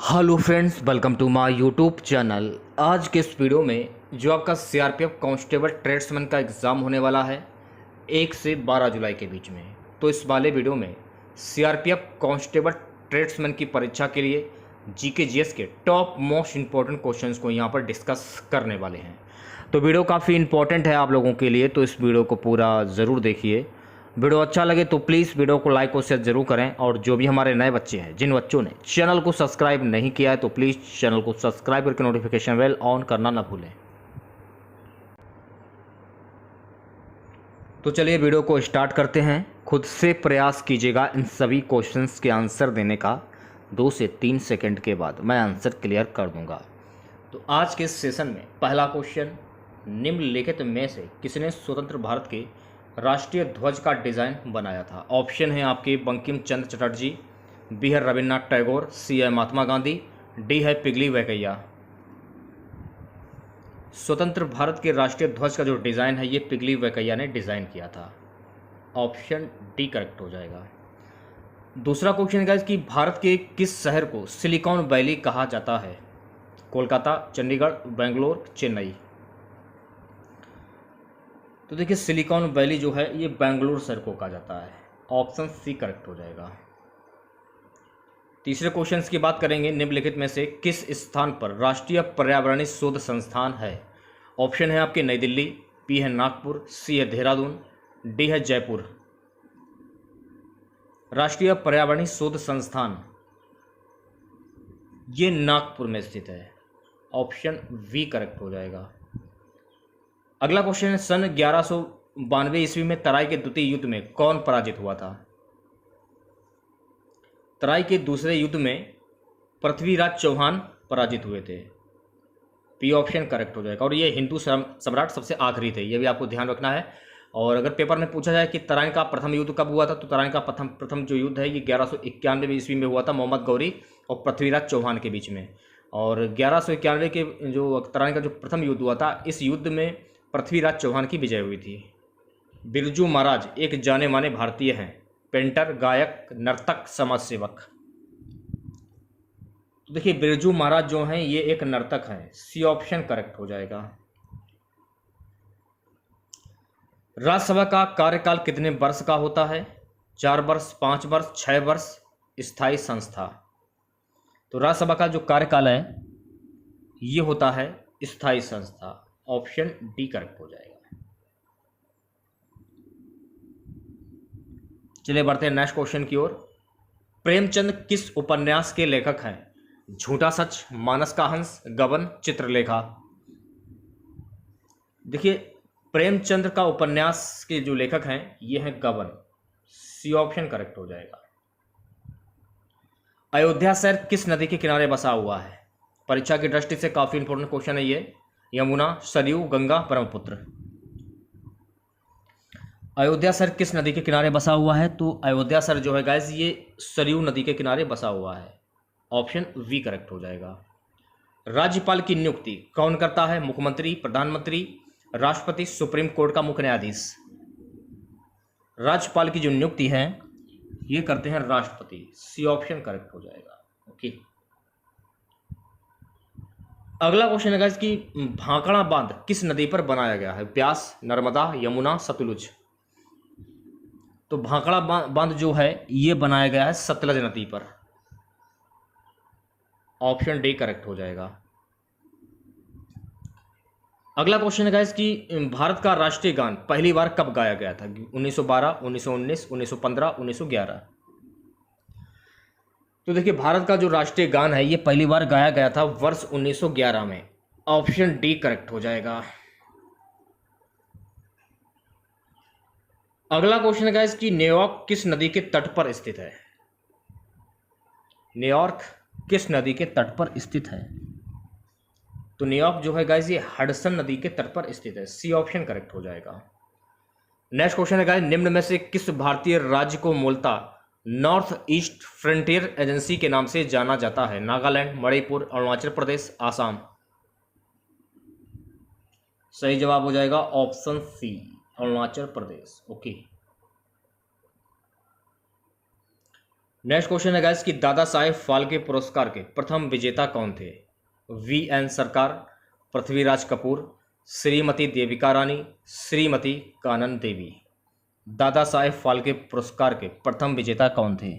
Hello friends, welcome to my YouTube channel. आज के इस वीडियो में जो आपका सीआरपीएफ कांस्टेबल ट्रेड्समैन का एग्ज़ाम होने वाला है 1 से 12 जुलाई के बीच में, तो इस वाले वीडियो में सीआरपीएफ कांस्टेबल ट्रेड्समैन की परीक्षा के लिए जीके जीएस के टॉप मोस्ट इंपॉर्टेंट क्वेश्चंस को यहाँ पर डिस्कस करने वाले हैं। तो वीडियो काफ़ी इंपॉर्टेंट है आप लोगों के लिए, तो इस वीडियो को पूरा ज़रूर देखिए। वीडियो अच्छा लगे तो प्लीज़ वीडियो को लाइक और शेयर जरूर करें, और जो भी हमारे नए बच्चे हैं, जिन बच्चों ने चैनल को सब्सक्राइब नहीं किया है, तो प्लीज़ चैनल को सब्सक्राइब करके नोटिफिकेशन बेल ऑन करना ना भूलें। तो चलिए वीडियो को स्टार्ट करते हैं। खुद से प्रयास कीजिएगा इन सभी क्वेश्चंस के आंसर देने का। 2 से 3 सेकंड के बाद मैं आंसर क्लियर कर दूंगा। तो आज के इस सेशन में पहला क्वेश्चन, निम्नलिखित में से किसने स्वतंत्र भारत के राष्ट्रीय ध्वज का डिज़ाइन बनाया था? ऑप्शन है आपके बंकिम चंद्र चटर्जी, बी है रविन्द्रनाथ टैगोर, सी है महात्मा गांधी, डी है पिगली वेंकैया। स्वतंत्र भारत के राष्ट्रीय ध्वज का जो डिज़ाइन है ये पिगली वेंकैया ने डिज़ाइन किया था। ऑप्शन डी करेक्ट हो जाएगा। दूसरा क्वेश्चन है कि भारत के किस शहर को सिलिकॉन वैली कहा जाता है? कोलकाता, चंडीगढ़, बेंगलोर, चेन्नई। तो देखिए सिलिकॉन वैली जो है ये बेंगलोर शहर को कहा जाता है। ऑप्शन सी करेक्ट हो जाएगा। तीसरे क्वेश्चन की बात करेंगे, निम्नलिखित में से किस स्थान पर राष्ट्रीय पर्यावरणीय शोध संस्थान है? ऑप्शन है आपके नई दिल्ली, बी है नागपुर, सी है देहरादून, डी है जयपुर। राष्ट्रीय पर्यावरणीय शोध संस्थान ये नागपुर में स्थित है। ऑप्शन वी करेक्ट हो जाएगा। अगला क्वेश्चन है, सन 1192 ईस्वी में तराई के द्वितीय युद्ध में कौन पराजित हुआ था? तराई के दूसरे युद्ध में पृथ्वीराज चौहान पराजित हुए थे। पी ऑप्शन करेक्ट हो जाएगा। और ये हिंदू सम्राट सबसे आखिरी थे, ये भी आपको ध्यान रखना है। और अगर पेपर में पूछा जाए कि तराइन का प्रथम युद्ध कब हुआ था, तो तराइन का प्रथम जो युद्ध है ये 1191 ईस्वी में हुआ था, मोहम्मद गौरी और पृथ्वीराज चौहान के बीच में। और 1191 के जो तराइन का जो प्रथम युद्ध हुआ था, इस युद्ध में पृथ्वीराज चौहान की विजय हुई थी। बिरजू महाराज एक जाने माने भारतीय हैं, पेंटर, गायक, नर्तक, समाज सेवक। तो देखिए बिरजू महाराज जो हैं ये एक नर्तक हैं। सी ऑप्शन करेक्ट हो जाएगा। राज्यसभा का कार्यकाल कितने वर्ष का होता है? 4 वर्ष, 5 वर्ष, 6 वर्ष। स्थायी संस्था। तो राज्यसभा का जो कार्यकाल है ये होता है स्थायी संस्था। ऑप्शन डी करेक्ट हो जाएगा। चलिए बढ़ते हैं नेक्स्ट क्वेश्चन की ओर। प्रेमचंद किस उपन्यास के लेखक हैं? झूठा सच, मानस का हंस, गबन, चित्रलेखा। देखिए प्रेमचंद का उपन्यास के जो लेखक हैं ये हैं गबन। सी ऑप्शन करेक्ट हो जाएगा। अयोध्या शहर किस नदी के किनारे बसा हुआ है? परीक्षा की दृष्टि से काफी इंपॉर्टेंट क्वेश्चन है ये। यमुना, सरयू, गंगा, ब्रह्मपुत्र। अयोध्या शहर किस नदी के किनारे बसा हुआ है? तो अयोध्या शहर जो है गाइस ये सरयू नदी के किनारे बसा हुआ है। ऑप्शन वी करेक्ट हो जाएगा। राज्यपाल की नियुक्ति कौन करता है? मुख्यमंत्री, प्रधानमंत्री, राष्ट्रपति, सुप्रीम कोर्ट का मुख्य न्यायाधीश। राज्यपाल की जो नियुक्ति है ये करते हैं राष्ट्रपति। सी ऑप्शन करेक्ट हो जाएगा। ओके। अगला क्वेश्चन है गाइस कि भाखड़ा बांध किस नदी पर बनाया गया है? ब्यास, नर्मदा, यमुना, सतलुज। तो भाखड़ा बांध जो है ये बनाया गया है सतलज नदी पर। ऑप्शन डी करेक्ट हो जाएगा। अगला क्वेश्चन है गाइस कि भारत का राष्ट्रीय गान पहली बार कब गाया गया था? 1912, 1919, 1915, 1911। तो देखिए भारत का जो राष्ट्रीय गान है ये पहली बार गाया गया था वर्ष 1911 में। ऑप्शन डी करेक्ट हो जाएगा। अगला क्वेश्चन है गाइस कि न्यूयॉर्क किस नदी के तट पर स्थित है? न्यूयॉर्क किस नदी के तट पर स्थित है? तो न्यूयॉर्क जो है गाइस ये हडसन नदी के तट पर स्थित है। सी ऑप्शन करेक्ट हो जाएगा। नेक्स्ट क्वेश्चन है गाइस, निम्न में से किस भारतीय राज्य को मूलतः नॉर्थ ईस्ट फ्रंटियर एजेंसी के नाम से जाना जाता है? नागालैंड, मणिपुर, अरुणाचल प्रदेश, आसाम। सही जवाब हो जाएगा option C, Arunachal Pradesh. Okay. Next question है गाइस कि दादा साहेब फाल्के पुरस्कार के प्रथम विजेता कौन थे? वी.एन. सरकार, पृथ्वीराज कपूर, श्रीमती देविका रानी, श्रीमती कानन देवी। दादा साहेब फाल्के पुरस्कार के प्रथम विजेता कौन थे?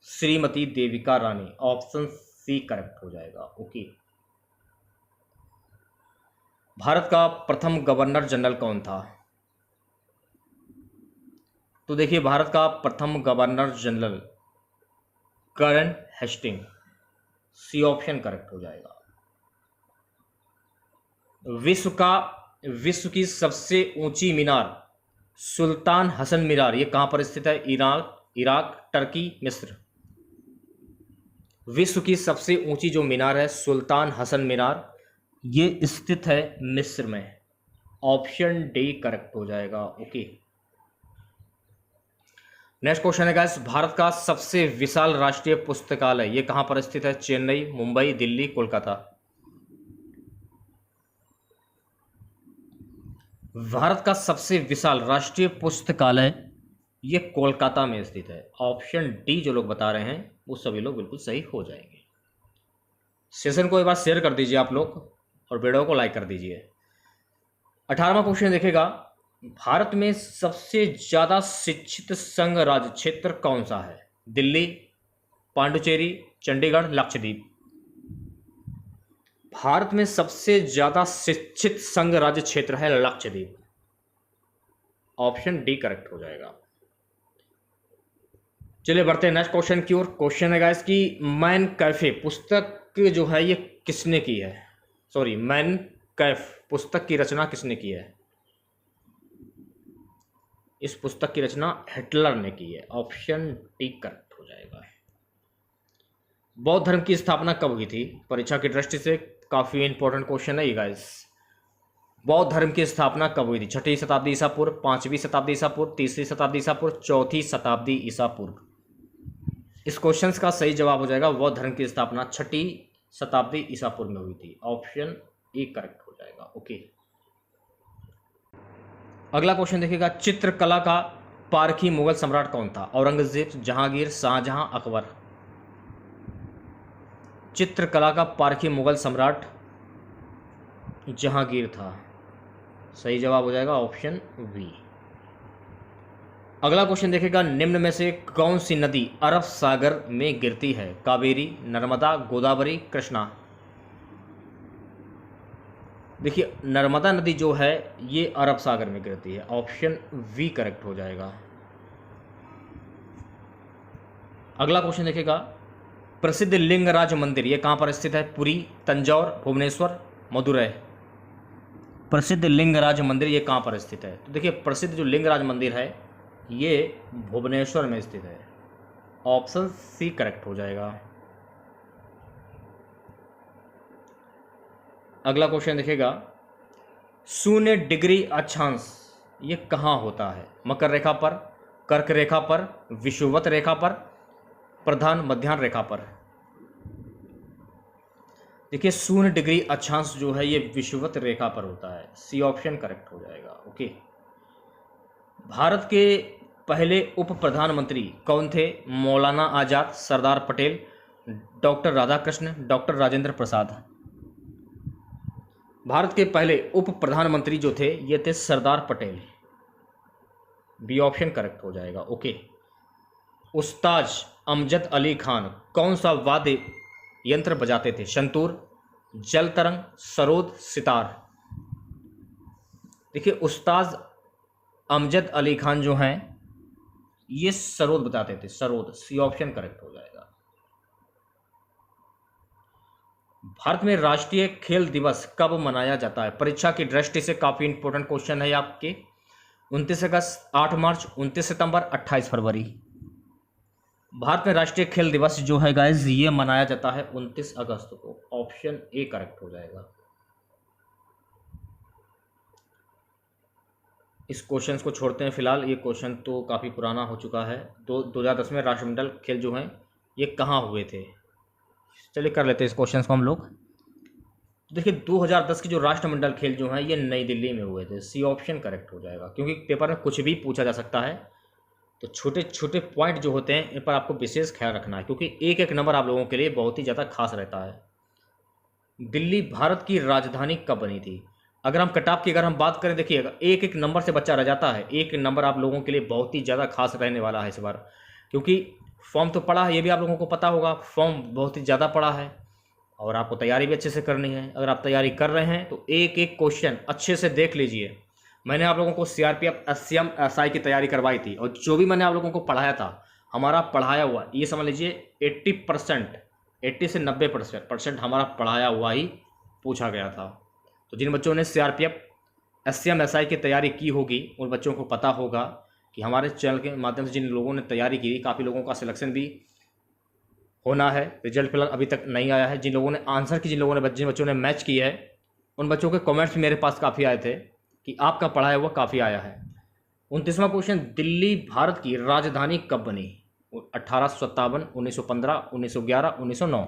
Shrimati Devika Rani. Option C correct हो जाएगा। ओके। भारत का प्रथम गवर्नर जनरल कौन था? तो देखिए, भारत का प्रथम गवर्नर जनरल करन हेस्टिंग। सी ऑप्शन करेक्ट हो जाएगा। विश्व की सबसे ऊंची मीनार सुल्तान हसन मीनार, ये कहां पर स्थित है? इराक, टर्की, मिस्र। विश्व की सबसे ऊंची जो मीनार है सुल्तान हसन मीनार, ये स्थित है मिस्र में। ऑप्शन डी करेक्ट हो जाएगा। ओके। नेक्स्ट क्वेश्चन है गाइस, भारत का सबसे विशाल राष्ट्रीय पुस्तकालय ये कहां पर स्थित है? चेन्नई, मुंबई, दिल्ली, कोलकाता। भारत का सबसे विशाल राष्ट्रीय पुस्तकालय ये कोलकाता में स्थित है। ऑप्शन डी जो लोग बता रहे हैं वो सभी लोग बिल्कुल सही हो जाएंगे। सेशन को एक बार शेयर कर दीजिए आप लोग और वीडियो को लाइक कर दीजिए। 18वां क्वेश्चन देखेगा, भारत में सबसे ज्यादा शिक्षित संघ राज्य क्षेत्र कौन सा है? दिल्ली, पांडुचेरी, चंडीगढ़, लक्षद्वीप। भारत में सबसे ज्यादा शिक्षित संघ राज्य क्षेत्र है लक्षद्वीप। ऑप्शन डी करेक्ट हो जाएगा। चलिए बढ़ते हैं नेक्स्ट क्वेश्चन की ओर। क्वेश्चन है गाइस कि मैन कैफे पुस्तक जो है ये किसने की है? सॉरी, मैन कैफ पुस्तक की रचना किसने की है? इस पुस्तक की रचना हिटलर ने की है। ऑप्शन डी करेक्ट हो जाएगा। बौद्ध धर्म की स्थापना कब हुई थी? परीक्षा की दृष्टि से काफी इंपॉर्टेंट क्वेश्चन है ये गाइस। बौद्ध धर्म की स्थापना कब हुई थी? 6वीं शताब्दी ईसा पूर्व, 5वीं शताब्दी ईसा पूर्व, 3री शताब्दी ईसा पूर्व, 4थी शताब्दी ईसा पूर्व। इस क्वेश्चन का सही जवाब हो जाएगा बौद्ध धर्म की स्थापना 6वीं शताब्दी ईसा पूर्व में हुई थी। ऑप्शन ए करेक्ट हो जाएगा। ओके। अगला क्वेश्चन देखिएगा, चित्रकला का पारखी मुगल सम्राट कौन था? औरंगजेब, जहांगीर, शाहजहां, अकबर। चित्रकला का पारखी मुगल सम्राट जहांगीर था। सही जवाब हो जाएगा ऑप्शन बी। अगला क्वेश्चन देखेगा, निम्न में से कौन सी नदी अरब सागर में गिरती है? कावेरी, नर्मदा, गोदावरी, कृष्णा। देखिए, नर्मदा नदी जो है ये अरब सागर में गिरती है। ऑप्शन वी करेक्ट हो जाएगा। अगला क्वेश्चन देखेगा, प्रसिद्ध लिंगराज मंदिर ये कहां पर स्थित है? पुरी, तंजौर, भुवनेश्वर, मदुरै। प्रसिद्ध लिंगराज मंदिर ये कहां पर स्थित है? तो देखिए, प्रसिद्ध जो लिंगराज मंदिर है ये भुवनेश्वर में स्थित है। ऑप्शन सी करेक्ट हो जाएगा। अगला क्वेश्चन देखिएगा, 0 डिग्री अक्षांश ये कहाँ होता है? मकर रेखा पर, कर्क रेखा पर, विषुवत रेखा पर, प्रधान मध्याह्न रेखा पर। देखिए, 0 डिग्री अक्षांश जो है ये विषुवत रेखा पर होता है। सी ऑप्शन करेक्ट हो जाएगा। ओके। भारत के पहले उप प्रधानमंत्री कौन थे? Maulana Azad, Sardar Patel, doctor Radhakrishna, doctor Rajendra Prasad. भारत के पहले उप प्रधानमंत्री जो थे ये थे Sardar Patel. B option correct हो जाएगा। ओके। उस्ताद अमजद अली खान कौन सा वाद्य यंत्र बजाते थे? संतूर, जल तरंग, सरोद, सितार। देखिए, उस्ताद अमजद अली खान जो हैं ये सरोद बताते थे। सरोद। सी ऑप्शन करेक्ट हो जाएगा। भारत में राष्ट्रीय खेल दिवस कब मनाया जाता है? परीक्षा की दृष्टि से काफी इंपॉर्टेंट क्वेश्चन है आपके। 29 अगस्त, 8 मार्च, 29 सितंबर, 28 फरवरी। भारत में राष्ट्रीय खेल दिवस जो है गाइस ये मनाया जाता है 29 अगस्त को। ऑप्शन ए करेक्ट हो जाएगा। इस क्वेश्चन को छोड़ते हैं फिलहाल, ये क्वेश्चन तो काफ़ी पुराना हो चुका है। 2010 में राष्ट्रमंडल खेल जो हैं ये कहाँ हुए थे? चलिए कर लेते हैं इस क्वेश्चन को हम लोग। तो देखिए, 2010 के जो राष्ट्रमंडल खेल जो हैं ये नई दिल्ली में हुए थे। सी ऑप्शन करेक्ट हो जाएगा, क्योंकि पेपर में कुछ भी पूछा जा सकता है तो छोटे छोटे पॉइंट जो होते हैं इन पर आपको विशेष ख्याल रखना है, क्योंकि एक एक नंबर आप लोगों के लिए बहुत ही ज़्यादा खास रहता है। दिल्ली भारत की राजधानी कब बनी थी? अगर हम कटऑफ की बात करें, देखिएगा एक एक नंबर से बच्चा रह जाता है। एक नंबर आप लोगों के लिए बहुत ही ज़्यादा खास रहने वाला है इस बार, क्योंकि फॉर्म तो पड़ा है, ये भी आप लोगों को पता होगा, फॉर्म बहुत ही ज़्यादा पड़ा है और आपको तैयारी भी अच्छे से करनी है। अगर आप तैयारी कर रहे हैं तो एक एक क्वेश्चन अच्छे से देख लीजिए। मैंने आप लोगों को सीआरपीएफ एससीएम एसआई की तैयारी करवाई थी और जो भी मैंने आप लोगों को पढ़ाया था, हमारा पढ़ाया हुआ, ये समझ लीजिए 80% 80 से 90% हमारा पढ़ाया हुआ ही पूछा गया था। तो जिन बच्चों ने सीआरपीएफ एससीएम एसआई की तैयारी की होगी उन बच्चों को पता होगा कि हमारे चैनल के माध्यम से जिन लोगों ने तैयारी की, काफ़ी लोगों का सिलेक्शन भी होना है। रिजल्ट फिलहाल अभी तक नहीं आया है। जिन लोगों ने आंसर की, जिन बच्चों ने मैच की है, उन बच्चों के कमेंट्स मेरे पास काफ़ी आए थे कि आपका पढ़ाया हुआ काफ़ी आया है। 29वां क्वेश्चन, दिल्ली भारत की राजधानी कब बनी? 1857, 1915, 1911, 1909।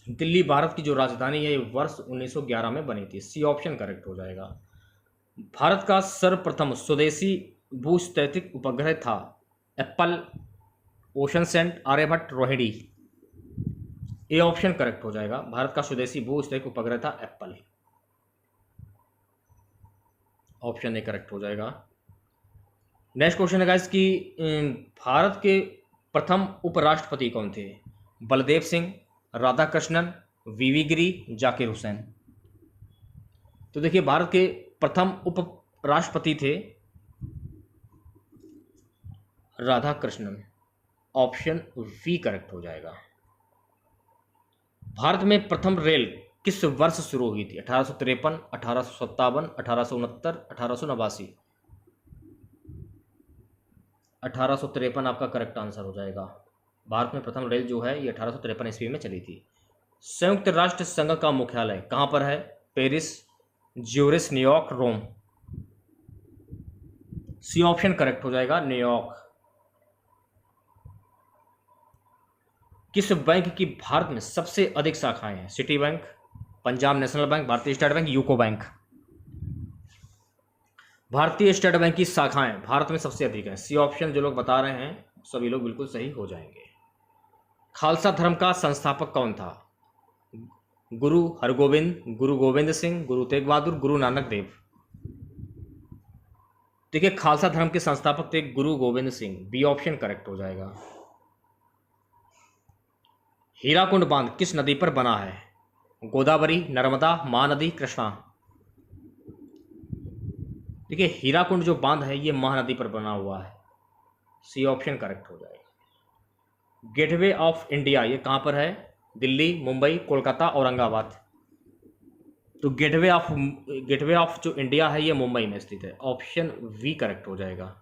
दिल्ली भारत की जो राजधानी है ये वर्ष 1911 में बनी थी। सी ऑप्शन करेक्ट हो जाएगा। भारत का सर्वप्रथम स्वदेशी भूस्थैतिक उपग्रह था Apple, Oceansat, Aryabhata, Rohini. A option correct हो जाएगा। भारत का स्वदेशी भूस्थैतिक उपग्रह था एप्पल। ऑप्शन ए करेक्ट हो जाएगा। नेक्स्ट क्वेश्चन है गाइस कि भारत के प्रथम उपराष्ट्रपति कौन थे? बलदेव सिंह, राधाकृष्णन, वीवी गिरी, जाकिर हुसैन। तो देखिए भारत के प्रथम उपराष्ट्रपति थे राधाकृष्णन। ऑप्शन वी करेक्ट हो जाएगा। भारत में प्रथम रेल किस वर्ष शुरू हुई थी? 1853, 1857, 1869, 1889। 1853 आपका करेक्ट आंसर हो जाएगा। भारत में प्रथम रेल जो है ये 1853 ईस्वी में चली थी। संयुक्त राष्ट्र संघ का मुख्यालय कहाँ पर है? पेरिस, ज्यूरिख, न्यूयॉर्क, रोम। सी ऑप्शन करेक्ट हो जाएगा, न्यूयॉर्क। किस बैंक की भारत में सबसे अधिक शाखाएं हैं? City bank, Punjab national bank, भारतीय स्टेट बैंक, यूको बैंक। भारतीय स्टेट बैंक की शाखाएं भारत में सबसे अधिक हैं। सी ऑप्शन जो लोग बता रहे हैं सभी लोग बिल्कुल सही हो जाएंगे। खालसा धर्म का संस्थापक कौन था? गुरु हरगोविंद, गुरु गोविंद सिंह, गुरु तेग बहादुर, गुरु नानक देव। देखिए खालसा धर्म के संस्थापक थे Guru Gobind Singh. B option correct हो जाएगा। हीराकुंड बांध किस नदी पर बना है? गोदावरी, नर्मदा, महानदी, कृष्णा। देखिए हीराकुंड जो बांध है ये महानदी पर बना हुआ है। सी ऑप्शन करेक्ट हो जाएगा। गेटवे ऑफ इंडिया ये कहाँ पर है? दिल्ली, मुंबई, कोलकाता, औरंगाबाद। तो गेटवे ऑफ जो इंडिया है ये मुंबई में स्थित है। ऑप्शन वी करेक्ट हो जाएगा।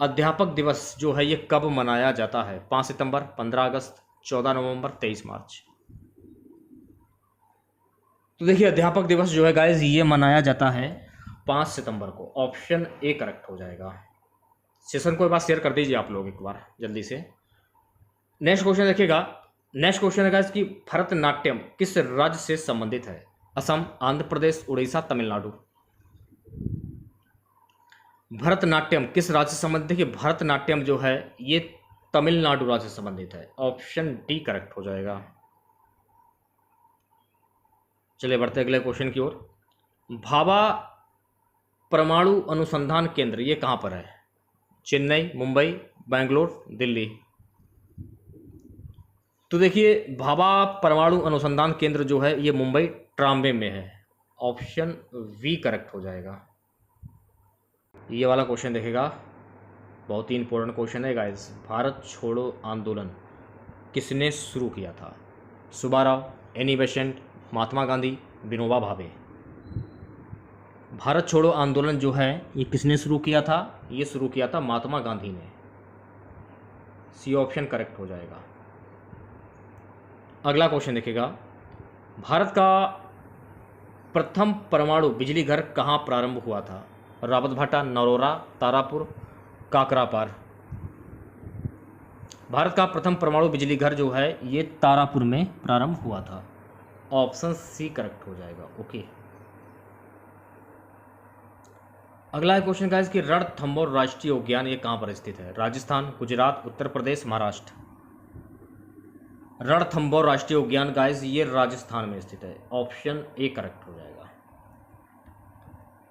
अध्यापक दिवस जो है ये कब मनाया जाता है? 5 सितंबर, 15 अगस्त, 14 नवंबर, 23 मार्च। तो देखिए अध्यापक दिवस जो है गाइस ये मनाया जाता है 5 सितंबर को। ऑप्शन ए करेक्ट हो जाएगा। सेशन को एक बार शेयर कर दीजिए आप लोग एक बार जल्दी से। नेक्स्ट क्वेश्चन देखिएगा। नेक्स्ट क्वेश्चन है गाइस कि भरतनाट्यम किस राज्य से संबंधित है? असम, आंध्र प्रदेश, उड़ीसा, तमिलनाडु। भरतनाट्यम किस राज्य से संबंधित है? कि भरतनाट्यम जो है ये तमिलनाडु राज्य से संबंधित है। ऑप्शन डी करेक्ट हो जाएगा। चलिए बढ़ते अगले क्वेश्चन की ओर। भाभा परमाणु अनुसंधान केंद्र ये कहाँ पर है? चेन्नई, मुंबई, बेंगलोर, दिल्ली। तो देखिए भाभा परमाणु अनुसंधान केंद्र जो है ये मुंबई ट्राम्बे में है। ऑप्शन वी करेक्ट हो जाएगा। ये वाला क्वेश्चन देखेगा, बहुत ही इंपॉर्टेंट क्वेश्चन है गाइस। भारत छोड़ो आंदोलन किसने शुरू किया था? Subbarao, Annie Besant, Mahatma Gandhi, Vinoba Bhave. भारत छोड़ो आंदोलन जो है ये किसने शुरू किया था? ये शुरू किया था महात्मा गांधी ने। सी ऑप्शन करेक्ट हो जाएगा। अगला क्वेश्चन देखिएगा। भारत का प्रथम परमाणु बिजली घर कहाँ प्रारंभ हुआ था? रावतभाटा, नरोरा, तारापुर, काकरापार। भारत का प्रथम परमाणु बिजली घर जो है ये तारापुर में प्रारंभ हुआ था। ऑप्शन सी करेक्ट हो जाएगा। ओके। अगला क्वेश्चन का है कि रणथंभौर राष्ट्रीय उद्यान ये कहाँ पर स्थित है? राजस्थान, गुजरात, उत्तर प्रदेश, महाराष्ट्र। रणथंभौर राष्ट्रीय उद्यान गाइस ये राजस्थान में स्थित है। ऑप्शन ए करेक्ट हो जाएगा।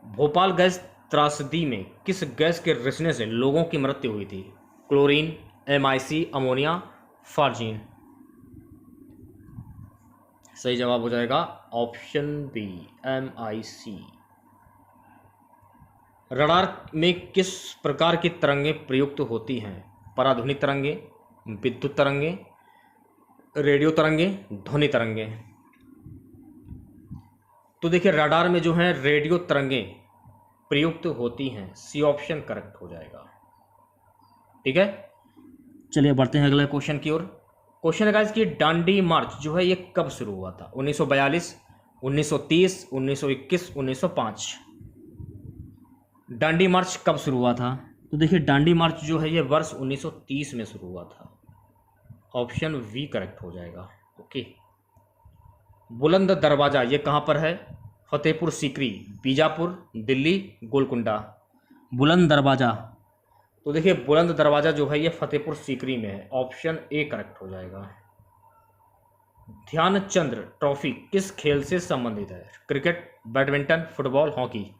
भोपाल गैस त्रासदी में किस गैस के रिसने से लोगों की मृत्यु हुई थी? Chlorine, MIC, ammonia, phosgene. सही जवाब हो जाएगा ऑप्शन बी MIC। रडार में किस प्रकार की तरंगें प्रयुक्त होती हैं? पराध्वनिक तरंगे, विद्युत तरंगे, रेडियो तरंगे, ध्वनि तरंगे। तो देखिए रडार में जो है रेडियो तरंगें प्रयुक्त होती हैं। सी ऑप्शन करेक्ट हो जाएगा। ठीक है, चलिए बढ़ते हैं अगले क्वेश्चन की ओर। क्वेश्चन है कि दांडी मार्च जो है ये कब शुरू हुआ था? 1942, 1930, 1921, 1905। दांडी मार्च कब शुरू हुआ था? तो देखिए दांडी मार्च जो है ये वर्ष 1930 में शुरू हुआ था। ऑप्शन वी करेक्ट हो जाएगा। ओके। बुलंद दरवाज़ा ये कहाँ पर है? फतेहपुर सीकरी, बीजापुर, दिल्ली, गोलकुंडा। बुलंद दरवाज़ा, तो देखिए बुलंद दरवाज़ा जो है ये फतेहपुर सीकरी में है। ऑप्शन ए करेक्ट हो जाएगा। ध्यानचंद ट्रॉफी किस खेल से संबंधित है? Cricket, badminton, football, hockey.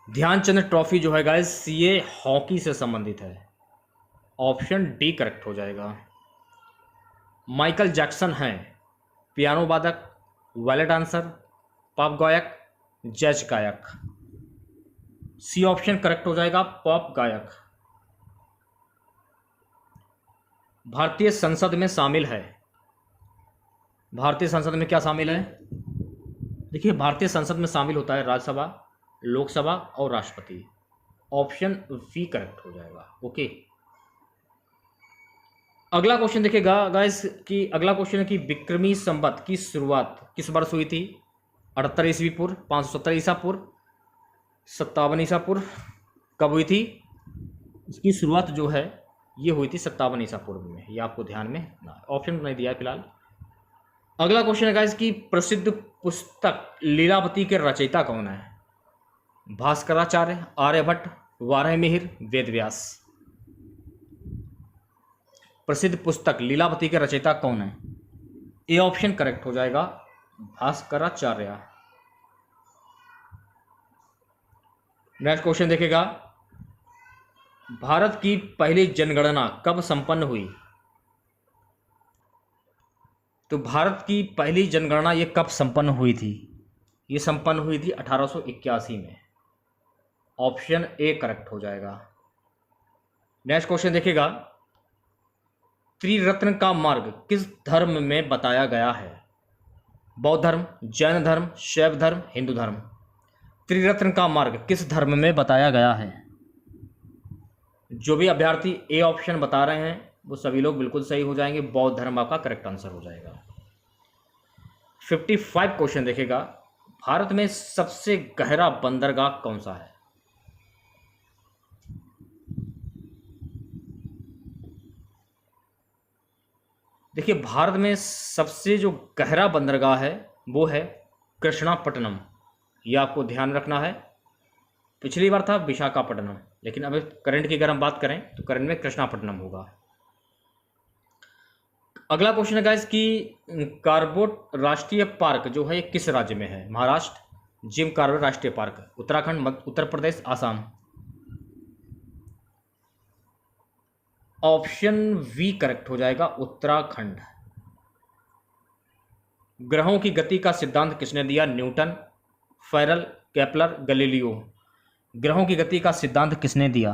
Dhyan Chand trophy जो है गाइस ये हॉकी से संबंधित है। ऑप्शन डी करेक्ट हो जाएगा। माइकल जैक्सन हैं पियानो वादक, बैले डांसर, पॉप गायक, जैज गायक। सी ऑप्शन करेक्ट हो जाएगा पॉप गायक। भारतीय संसद में शामिल है। भारतीय संसद में क्या शामिल है? देखिए भारतीय संसद में शामिल होता है राज्यसभा, लोकसभा और राष्ट्रपति। ऑप्शन वी करेक्ट हो जाएगा। ओके। अगला क्वेश्चन देखिएगा गाइस कि अगला क्वेश्चन है कि विक्रमी संवत की शुरुआत किस वर्ष हुई थी? 78 ईस्वी पूर्व, 570 ईसा पूर्व, 57 ईसा पूर्व। कब हुई थी? इसकी शुरुआत जो है ये हुई थी 57 ईसा पूर्व में। ये आपको ध्यान में ना, ऑप्शन नहीं दिया है फिलहाल। अगला क्वेश्चन है गाइस कि प्रसिद्ध पुस्तक लीलावती के रचयिता कौन है? भास्कराचार्य, आर्यभट्ट, वाराहमिहिर, वेदव्यास। प्रसिद्ध पुस्तक लीलावती के रचयिता कौन है? ए ऑप्शन करेक्ट हो जाएगा भास्कराचार्य। नेक्स्ट क्वेश्चन देखेगा, भारत की पहली जनगणना कब संपन्न हुई? तो भारत की पहली जनगणना ये कब संपन्न हुई थी? ये संपन्न हुई थी 1881 में। ऑप्शन ए करेक्ट हो जाएगा। नेक्स्ट क्वेश्चन देखेगा, त्रिरत्न का मार्ग किस धर्म में बताया गया है? बौद्ध धर्म, जैन धर्म, शैव धर्म, हिंदू धर्म। त्रिरत्न का मार्ग किस धर्म में बताया गया है? जो भी अभ्यर्थी ए ऑप्शन बता रहे हैं वो सभी लोग बिल्कुल सही हो जाएंगे। बौद्ध धर्म आपका करेक्ट आंसर हो जाएगा। 55 क्वेश्चन देखेगा, भारत में सबसे गहरा बंदरगाह कौन सा है? देखिए भारत में सबसे जो गहरा बंदरगाह है वो है कृष्णापट्टनम। ये आपको ध्यान रखना है। पिछली बार था विशाखापट्टनम, लेकिन अब करंट की अगर हम बात करें तो करंट में कृष्णापट्टनम होगा। अगला क्वेश्चन है गाइस कि कार्बेट राष्ट्रीय पार्क जो है ये किस राज्य में है? महाराष्ट्र, जिम कार्बेट राष्ट्रीय park, Uttarakhand, Uttar Pradesh, Assam. Option B correct हो जाएगा उत्तराखंड। ग्रहों की गति का सिद्धांत किसने दिया? Newton, Feral, Kepler, Galileo. ग्रहों की गति का सिद्धांत किसने दिया?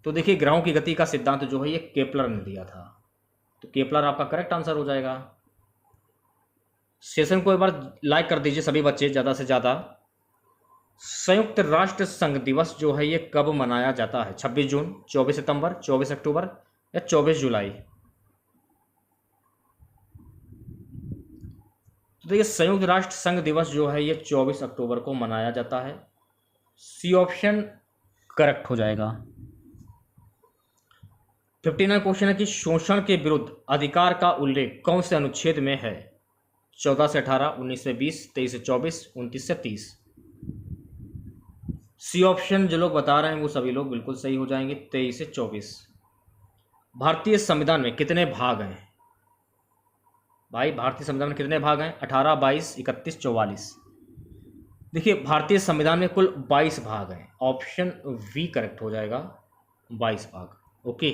तो देखिए ग्रहों की गति का सिद्धांत जो है ये केपलर ने दिया था। तो केपलर आपका करेक्ट आंसर हो जाएगा। सेशन को एक बार लाइक कर दीजिए सभी बच्चे ज़्यादा से ज़्यादा। संयुक्त राष्ट्र संघ दिवस जो है ये कब मनाया जाता है? 26 जून, 24 सितंबर, 24 अक्टूबर या 24 जुलाई। तो देखिए संयुक्त राष्ट्र संघ दिवस जो है ये 24 अक्टूबर को मनाया जाता है। सी ऑप्शन करेक्ट हो जाएगा। 59 क्वेश्चन है कि शोषण के विरुद्ध अधिकार का उल्लेख कौन से अनुच्छेद में है? 14 से 18, 19 से 20, 23 से 24, 29 से 30। सी ऑप्शन जो लोग बता रहे हैं वो सभी लोग बिल्कुल सही हो जाएंगे। 23 से 24। भारतीय संविधान में कितने भाग हैं भाई? भारतीय संविधान में कितने भाग हैं? 18, 22, 31, 44। देखिए भारतीय संविधान में कुल 22 भाग हैं। ऑप्शन वी करेक्ट हो जाएगा, 22 भाग। ओके,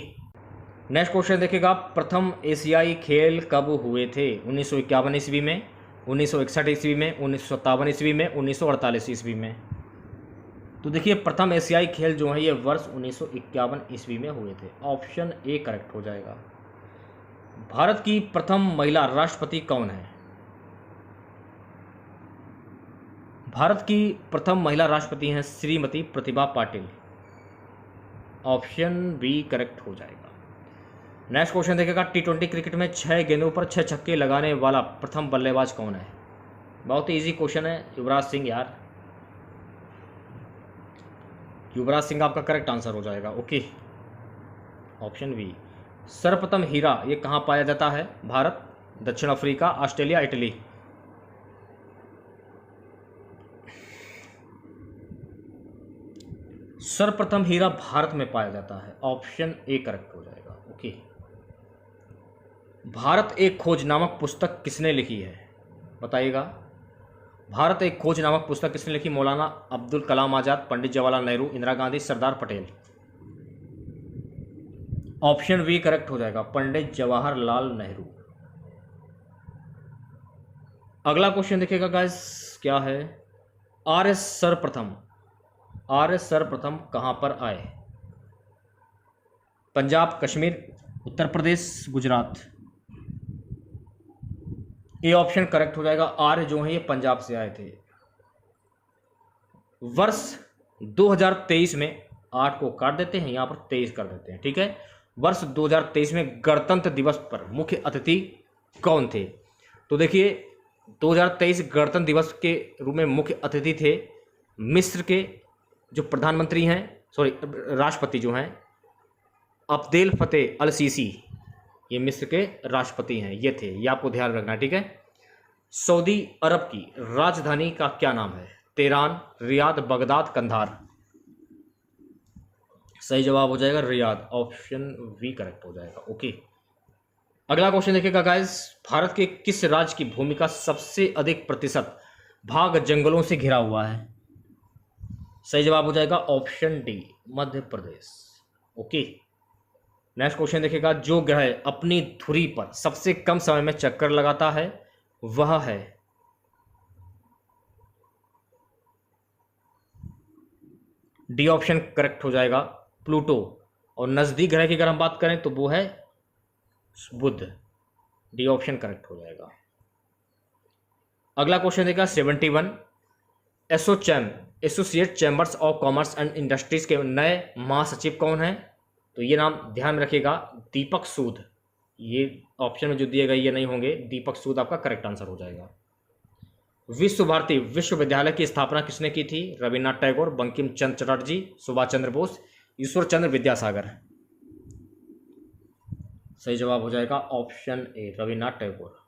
नेक्स्ट क्वेश्चन देखिएगा, प्रथम एशियाई खेल कब हुए थे? 1951 ईस्वी में, 1961 ईस्वी में, 1957 ईस्वी में, 1948 ईस्वी में। तो देखिए प्रथम एशियाई खेल जो है ये वर्ष 1951 ईस्वी में हुए थे। ऑप्शन ए करेक्ट हो जाएगा। भारत की प्रथम महिला राष्ट्रपति कौन है? भारत की प्रथम महिला राष्ट्रपति हैं Shrimati Pratibha Patil. Option B correct हो जाएगा। नेक्स्ट क्वेश्चन देखिएगा, टी20 क्रिकेट में 6 गेंदों पर 6 छक्के लगाने वाला प्रथम बल्लेबाज कौन है? बहुत ही इजी क्वेश्चन है, युवराज सिंह यार। युवराज सिंह आपका करेक्ट आंसर हो जाएगा। Okay, option B. सर्वप्रथम हीरा ये कहाँ पाया जाता है? भारत, दक्षिण अफ्रीका, ऑस्ट्रेलिया, इटली। सर्वप्रथम हीरा भारत में पाया जाता है। ऑप्शन ए करेक्ट हो जाएगा। ओके, भारत एक खोज नामक पुस्तक किसने लिखी है? बताइएगा। भारत एक खोज नामक पुस्तक किसने लिखी? मौलाना Abdul Kalam Azad, Pandit Jawaharlal Nehru, Indira Gandhi, Sardar Patel. Option B correct हो जाएगा, पंडित जवाहरलाल नेहरू। अगला क्वेश्चन देखिएगा गाइस, क्या है? आर्य सर्वप्रथम कहां पर आए? पंजाब, कश्मीर, उत्तर प्रदेश, गुजरात। ये ऑप्शन करेक्ट हो जाएगा। आर्य जो है ये पंजाब से आए थे। वर्ष 2023 में 8 को काट देते हैं, यहां पर 23 कर देते हैं, ठीक है। वर्ष 2023 में गणतंत्र दिवस पर मुख्य अतिथि कौन थे? तो देखिए 2023 गणतंत्र दिवस के रूप में मुख्य अतिथि थे मिस्र के जो प्रधानमंत्री हैं, राष्ट्रपति जो हैं, अब्देल फतेह अल सीसी। ये मिस्र के राष्ट्रपति हैं, ये थे, ये आपको ध्यान रखना है, ठीक है। सऊदी अरब की राजधानी का क्या नाम है? Tehran, Riyadh, Baghdad, Kandahar. सही जवाब हो जाएगा रियाद। ऑप्शन वी करेक्ट हो जाएगा। ओके, अगला क्वेश्चन देखिएगा गाइस, भारत के किस राज्य की भूमि का सबसे अधिक प्रतिशत भाग जंगलों से घिरा हुआ है? सही जवाब हो जाएगा option D, Madhya Pradesh. Okay, next question देखिएगा, जो ग्रह अपनी धुरी पर सबसे कम समय में चक्कर लगाता है वह है? डी ऑप्शन करेक्ट हो जाएगा, प्लूटो। और नजदीक ग्रह की अगर हम बात करें तो वो है बुध। डी ऑप्शन करेक्ट हो जाएगा। अगला क्वेश्चन देखिएगा 71, ASSOCHAM associate chambers of commerce and industries के नए महासचिव कौन हैं? तो ये नाम ध्यान में रखिएगा, दीपक सूद। ये ऑप्शन में जो दिए गए ये नहीं होंगे, दीपक सूद आपका करेक्ट आंसर हो जाएगा। विश्व भारती विश्वविद्यालय की स्थापना किसने की थी? रविन्द्रनाथ टैगोर, बंकिम चंद्र चटर्जी, सुभाष चंद्र बोस, ईश्वर चंद्र विद्यासागर। सही जवाब हो जाएगा option A, Rabindranath Tagore.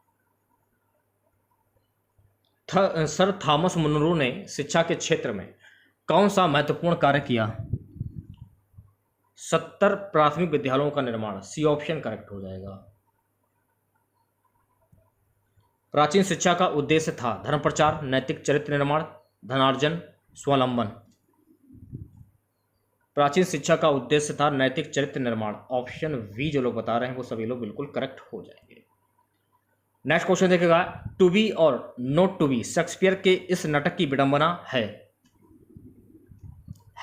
Sir Thomas Munro ने शिक्षा के क्षेत्र में कौन सा महत्वपूर्ण कार्य किया? 70 प्राथमिक विद्यालयों का निर्माण। सी ऑप्शन करेक्ट हो जाएगा। प्राचीन शिक्षा का उद्देश्य था धर्म प्रचार, नैतिक चरित्र निर्माण, धनार्जन, स्वावलंबन। प्राचीन शिक्षा का उद्देश्य था नैतिक चरित्र निर्माण। ऑप्शन वी जो लोग बता रहे हैं वो सभी लोग बिल्कुल करेक्ट हो जाएंगे। नेक्स्ट क्वेश्चन देखेगा, टू बी और नॉट टू बी शेक्सपियर के इस नाटक की विडंबना है?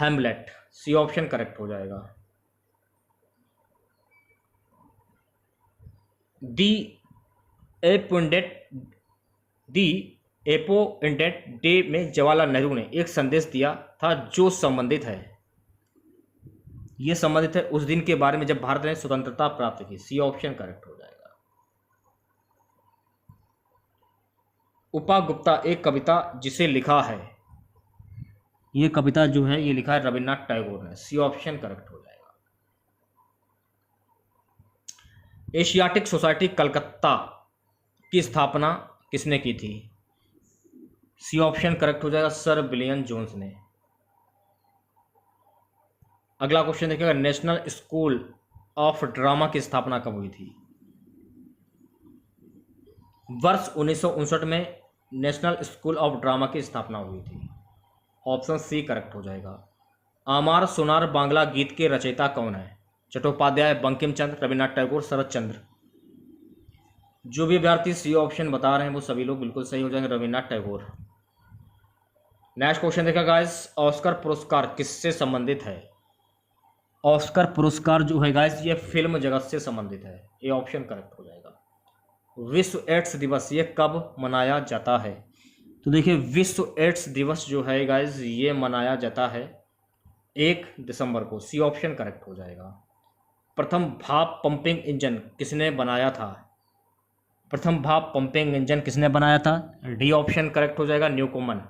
हैमलेट। सी ऑप्शन करेक्ट हो जाएगा। दी एपोइंटेड डे में जवाहरलाल नेहरू ने एक संदेश दिया था जो संबंधित है, यह संबंधित है उस दिन के बारे में जब भारत ने स्वतंत्रता प्राप्त की। सी ऑप्शन करेक्ट हो जाएगा। उपा गुप्ता एक कविता जिसे लिखा है, यह कविता जो है ये लिखा है रविन्द्रनाथ टैगोर ने। सी ऑप्शन करेक्ट हो जाएगा। एशियाटिक सोसाइटी कलकत्ता की स्थापना किसने की थी? सी ऑप्शन करेक्ट हो जाएगा, सर विलियम जोन्स ने। अगला क्वेश्चन देखिएगा, नेशनल स्कूल ऑफ ड्रामा की स्थापना कब हुई थी? वर्ष 1959 में नेशनल स्कूल ऑफ ड्रामा की स्थापना हुई थी। ऑप्शन सी करेक्ट हो जाएगा। आमार सोनार बांग्ला गीत के रचयिता कौन है? चट्टोपाध्याय, बंकिम चंद्र, रविन्द्रनाथ टैगोर, शरद चंद्र। जो भी अभ्यर्थी सी ऑप्शन बता रहे हैं वो सभी लोग बिल्कुल सही हो जाएंगे, रविन्द्रनाथ टैगोर। नेक्स्ट क्वेश्चन देखा गाइस, ऑस्कर पुरस्कार किससे संबंधित है? ऑस्कर पुरस्कार जो है गाइस ये फिल्म जगत से संबंधित है, ये ऑप्शन करेक्ट हो जाएगा। विश्व एड्स दिवस ये कब मनाया जाता है? तो देखिए विश्व एड्स दिवस जो है गाइस ये मनाया जाता है 1 दिसंबर को, सी ऑप्शन करेक्ट हो जाएगा। प्रथम भाप पंपिंग इंजन किसने बनाया था? प्रथम भाप पंपिंग इंजन किसने बनाया था? डी ऑप्शन करेक्ट हो जाएगा, न्यूकोमन।